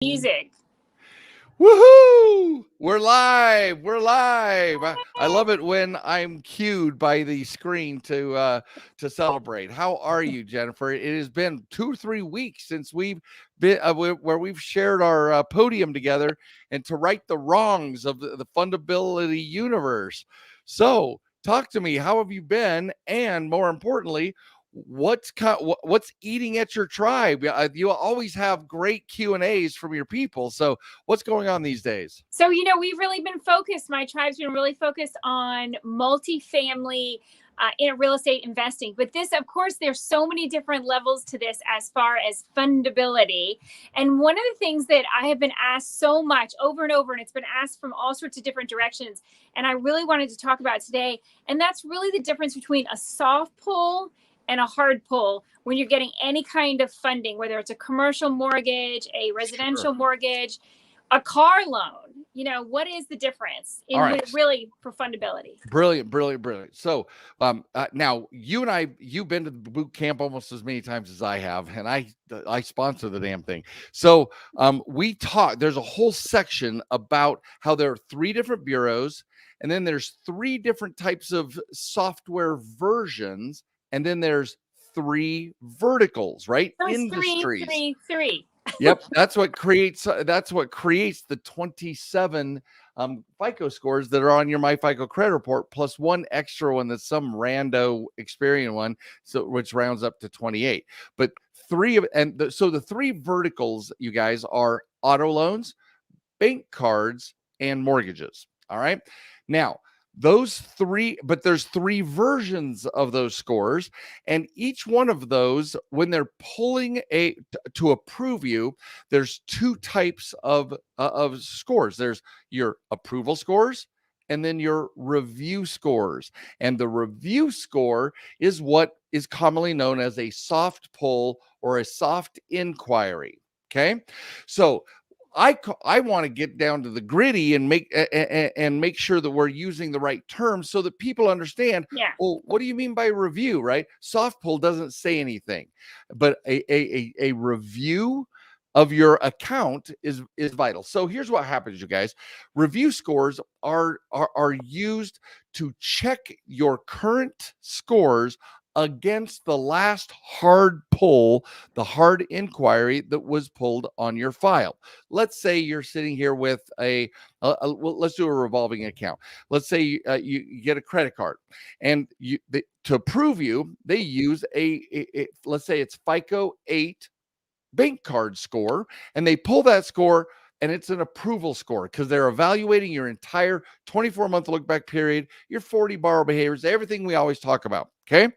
Music. Woohoo! We're live. We're live. I love it when I'm cued by the screen to celebrate. How are you, Jennifer? It has been 2 or 3 weeks since we've been where we've shared our podium together and to right the wrongs of the Fundability universe. So, talk to me. How have you been? And more importantly, what's eating at your tribe? You always have great Q&As from your people. So what's going on these days? So, we've really been focused. My tribe's been really focused on multifamily in real estate investing. But this, of course, there's so many different levels to this as far as fundability. And one of the things that I have been asked so much over and over, and it's been asked from all sorts of different directions, and I really wanted to talk about today, and that's really the difference between a soft pull and a hard pull when you're getting any kind of funding, whether it's a commercial mortgage, a residential mortgage, a car loan. What is the difference in really for fundability? Brilliant. So now you've been to the boot camp almost as many times as I have, and I sponsor the damn thing. So we talk. There's a whole section about how there are 3 different bureaus, and then there's 3 different types of software versions, and then there's 3 verticals, right? So Industries. Three. Yep, that's what creates the 27 FICO scores that are on your MyFICO credit report, plus one extra one that's some rando Experian one, so which rounds up to 28. But the 3 verticals, you guys, are auto loans, bank cards, and mortgages. All right. Now, there's 3 versions of those scores, and each one of those, when they're pulling to approve you, there's 2 types of scores. There's your approval scores and then your review scores. And the review score is what is commonly known as a soft pull or a soft inquiry. Okay. So I want to get down to the gritty and make sure that we're using the right terms so that people understand. Yeah. Well, what do you mean by review, right? Soft pull doesn't say anything, but a review of your account is vital. So here's what happens, you guys. Review scores are used to check your current scores against the last hard pull, the hard inquiry that was pulled on your file. Let's say you're sitting here with well, let's do a revolving account. Let's say you get a credit card, and to approve you, they use let's say it's FICO 8 bank card score, and they pull that score, and it's an approval score because they're evaluating your entire 24-month look back period, your 40 borrow behaviors, everything we always talk about. Okay.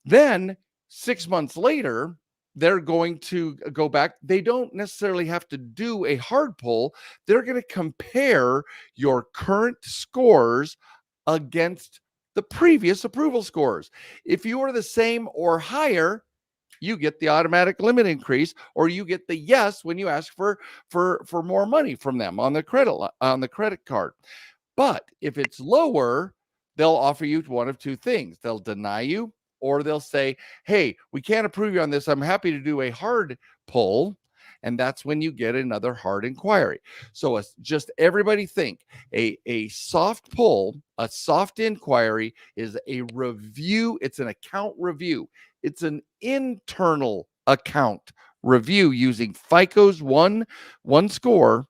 Then 6 months later, they're going to go back. They don't necessarily have to do a hard pull. They're going to compare your current scores against the previous approval scores. If you are the same or higher, you get the automatic limit increase, or you get the yes when you ask for more money from them on the credit card. But if it's lower, they'll offer you one of 2 things. They'll deny you, or they'll say, hey, we can't approve you on this. I'm happy to do a hard pull. And that's when you get another hard inquiry. So just everybody think a soft pull, a soft inquiry is a review. It's an account review. It's an internal account review using FICO's one score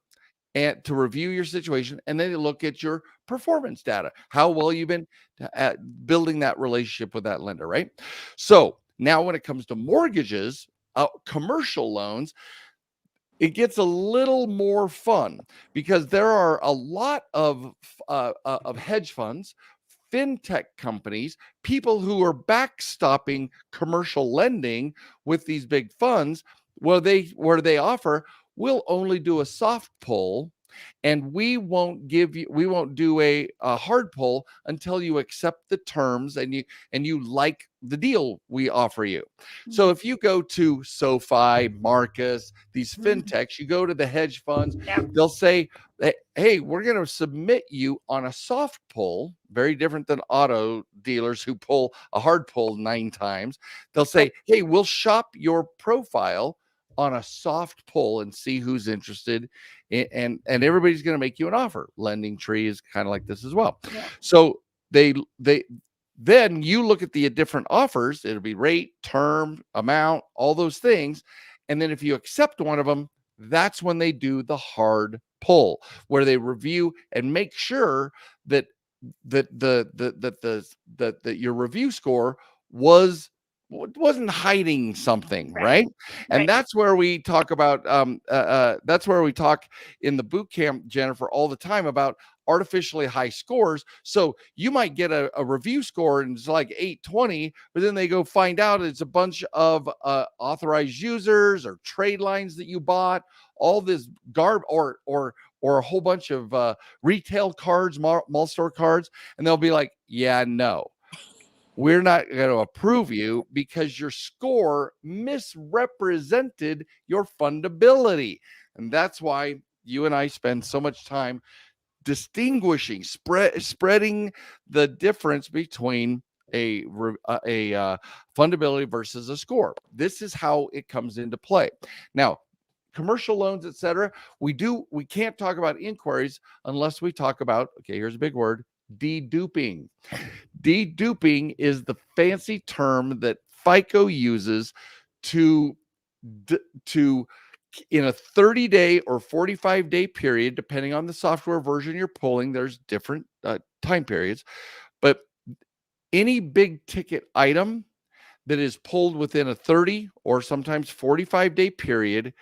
and to review your situation, and then you look at your performance data, how well you've been at building that relationship with that lender, right? So now when it comes to mortgages, commercial loans, it gets a little more fun because there are a lot of hedge funds, fintech companies, people who are backstopping commercial lending with these big funds where they offer, we'll only do a soft pull, and we won't do a hard pull until you accept the terms and you like the deal we offer you. So if you go to SoFi, Marcus, these fintechs, you go to the hedge funds, they'll say, hey, we're going to submit you on a soft pull, very different than auto dealers who pull a hard pull 9 times. They'll say, hey, we'll shop your profile on a soft pull and see who's interested, and everybody's going to make you an offer. Lending Tree is kind of like this as well. Yeah. So they then you look at the different offers. It'll be rate, term, amount, all those things, and then if you accept one of them, that's when they do the hard pull, where they review and make sure that your review score wasn't hiding something, right? And that's where we talk about that's where we talk in the boot camp, Jennifer, all the time about artificially high scores. So you might get a review score and it's like 820, but then they go find out it's a bunch of authorized users or trade lines that you bought, all this garb or a whole bunch of retail cards, mall store cards, and they'll be like, yeah, no, we're not going to approve you because your score misrepresented your fundability. And that's why you and I spend so much time distinguishing, spreading the difference between a fundability versus a score. This is how it comes into play. Now, commercial loans, etc. We can't talk about inquiries unless we talk about, okay, here's a big word, deduping. Deduping is the fancy term that FICO uses to in a 30-day or 45-day period, depending on the software version you're pulling, there's different time periods, but any big ticket item that is pulled within a 30 or sometimes 45-day period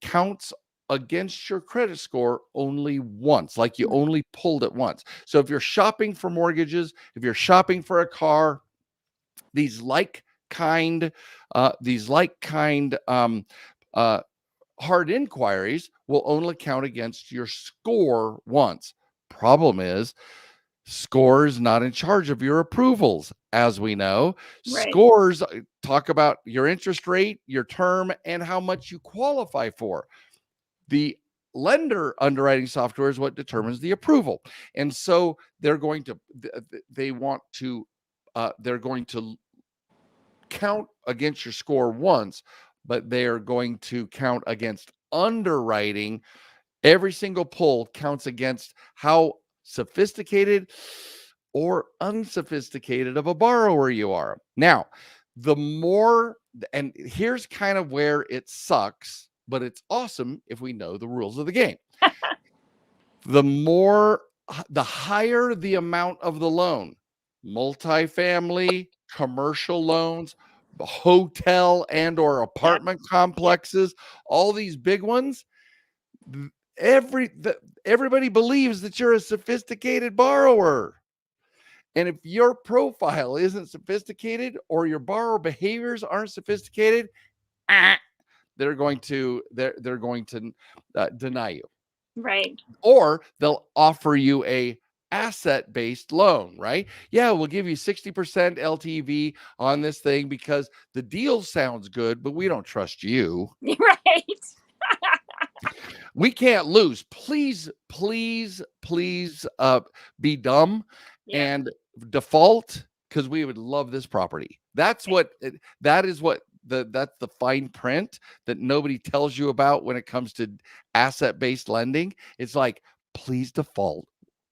counts against your credit score only once, like you only pulled it once. So if you're shopping for mortgages, if you're shopping for a car, these like kind hard inquiries will only count against your score once. Problem is, score is not in charge of your approvals, as we know. Scores talk about your interest rate, your term, and how much you qualify for. The lender underwriting software is what determines the approval. And so they're going to count against your score once, but they are going to count against underwriting. Every single pull counts against how sophisticated or unsophisticated of a borrower you are. Now, and here's kind of where it sucks, but it's awesome if we know the rules of the game. The higher the amount of the loan, multifamily, commercial loans, hotel and or apartment complexes, all these big ones, everybody believes that you're a sophisticated borrower. And if your profile isn't sophisticated or your borrower behaviors aren't sophisticated, they're going to deny you. Right. Or they'll offer you a asset-based loan, right? Yeah, we'll give you 60% LTV on this thing because the deal sounds good, but we don't trust you. Right. We can't lose. Please be dumb and default, because we would love this property. That's the fine print that nobody tells you about when it comes to asset-based lending. It's like, please default.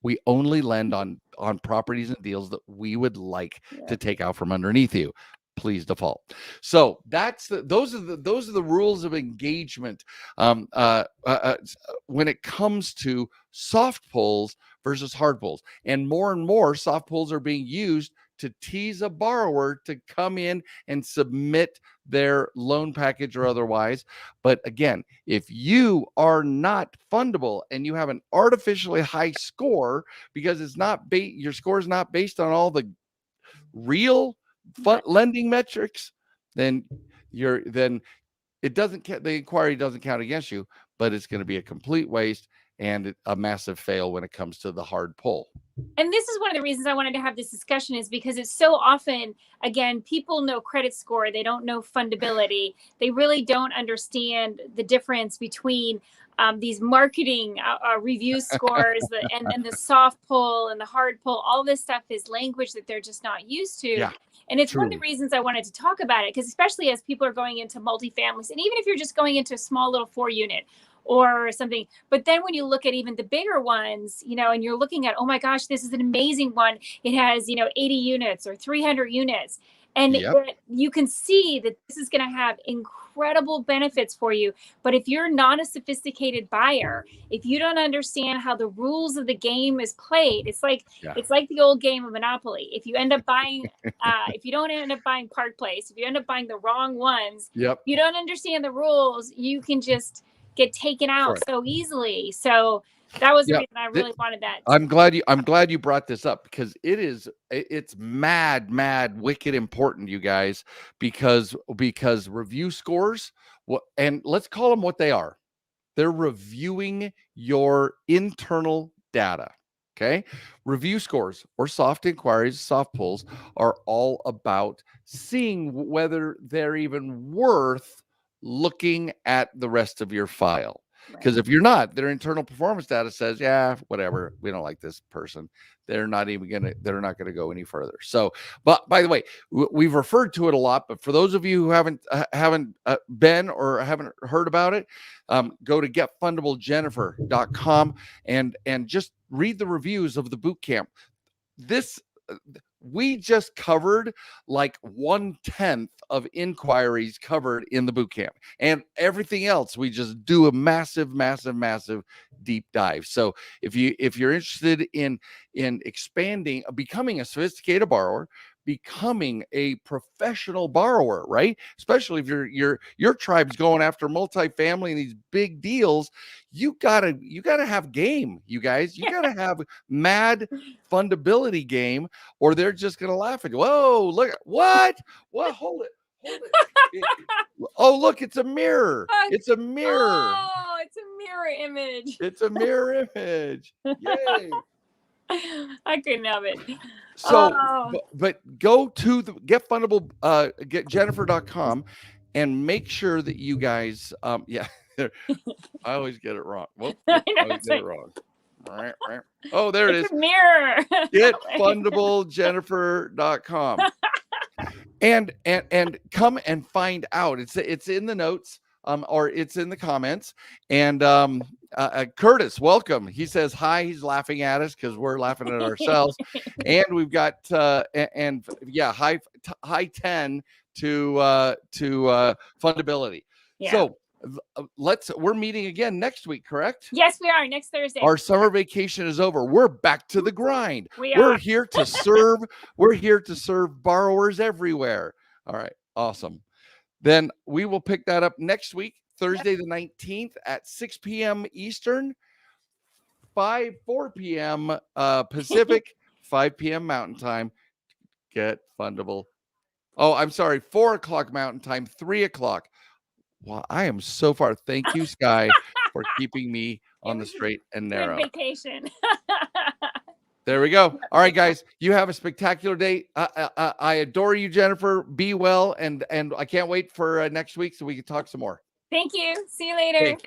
We only lend on properties and deals that we would like to take out from underneath you. Please default. So those are the rules of engagement when it comes to soft pulls versus hard pulls. And more soft pulls are being used to tease a borrower to come in and submit their loan package or otherwise. But again, if you are not fundable and you have an artificially high score because it's not your score is not based on all the real lending metrics, then it doesn't the inquiry doesn't count against you, but it's going to be a complete waste and a massive fail when it comes to the hard pull. And this is one of the reasons I wanted to have this discussion, is because it's so often, again, people know credit score. They don't know fundability. They really don't understand the difference between these marketing review scores and the soft pull and the hard pull. All this stuff is language that they're just not used to. Yeah. And it's one of the True. reasons I wanted to talk about it, because especially as people are going into multifamilies, and even if you're just going into a small little 4-unit or something, but then when you look at even the bigger ones, and you're looking at, oh my gosh, this is an amazing one. It has, 80 units or 300 units. And Yep. you can see that this is going to have incredible benefits for you. But if you're not a sophisticated buyer, if you don't understand how the rules of the game is played, it's like the old game of Monopoly. If you end up buying, if you don't end up buying Park Place, if you end up buying the wrong ones, Yep. you don't understand the rules, you can just get taken out so easily. So that was the reason I really wanted that. I'm glad you brought this up, because it's mad wicked important, you guys, because review scores, and let's call them what they are. They're reviewing your internal data. Okay. Review scores, or soft inquiries, soft pulls, are all about seeing whether they're even worth looking at the rest of your file. Because if you're not, their internal performance data says, yeah, whatever, we don't like this person. They're not going to go any further. So, but by the way, we've referred to it a lot, but for those of you who haven't been or haven't heard about it, go to getfundablejennifer.com and just read the reviews of the boot camp. We just covered like 1/10 of inquiries covered in the boot camp, and everything else we just do a massive deep dive. So if you're interested in expanding, becoming a sophisticated borrower, becoming a professional borrower, right? Especially if your tribe's going after multifamily and these big deals, you gotta have game, you guys. You gotta have mad fundability game, or they're just gonna laugh at you. Whoa, look, what? Hold it. Oh, look, it's a mirror. It's a mirror. Oh, it's a mirror image. It's a mirror image. Yay. I couldn't have it. So, but go to the getfundable.com and make sure that you guys, I always get it wrong. Whoop, I always get it wrong. Oh, there it is. It's a mirror. Getfundablejennifer.com. And come and find out. It's in the notes, or it's in the comments. And Curtis, welcome. He says hi. He's laughing at us because we're laughing at ourselves. And we've got high 10 to Fundability. Yeah. So we're meeting again next week, correct? Yes, we are. Next Thursday. Our summer vacation is over. We're back to the grind. We're here to serve. We're here to serve borrowers everywhere. All right. Awesome. Then we will pick that up next week, Thursday the 19th at 6 p.m. Eastern, 4 p.m. Pacific, 5 p.m. Mountain Time. Get Fundable. Oh, I'm sorry. 4 o'clock Mountain Time, 3 o'clock. Well, I am so far. Thank you, Sky, for keeping me on the straight and narrow. Good vacation. There we go. All right, guys, you have a spectacular day. I adore you, Jennifer. Be well, and I can't wait for next week so we can talk some more. Thank you. See you later.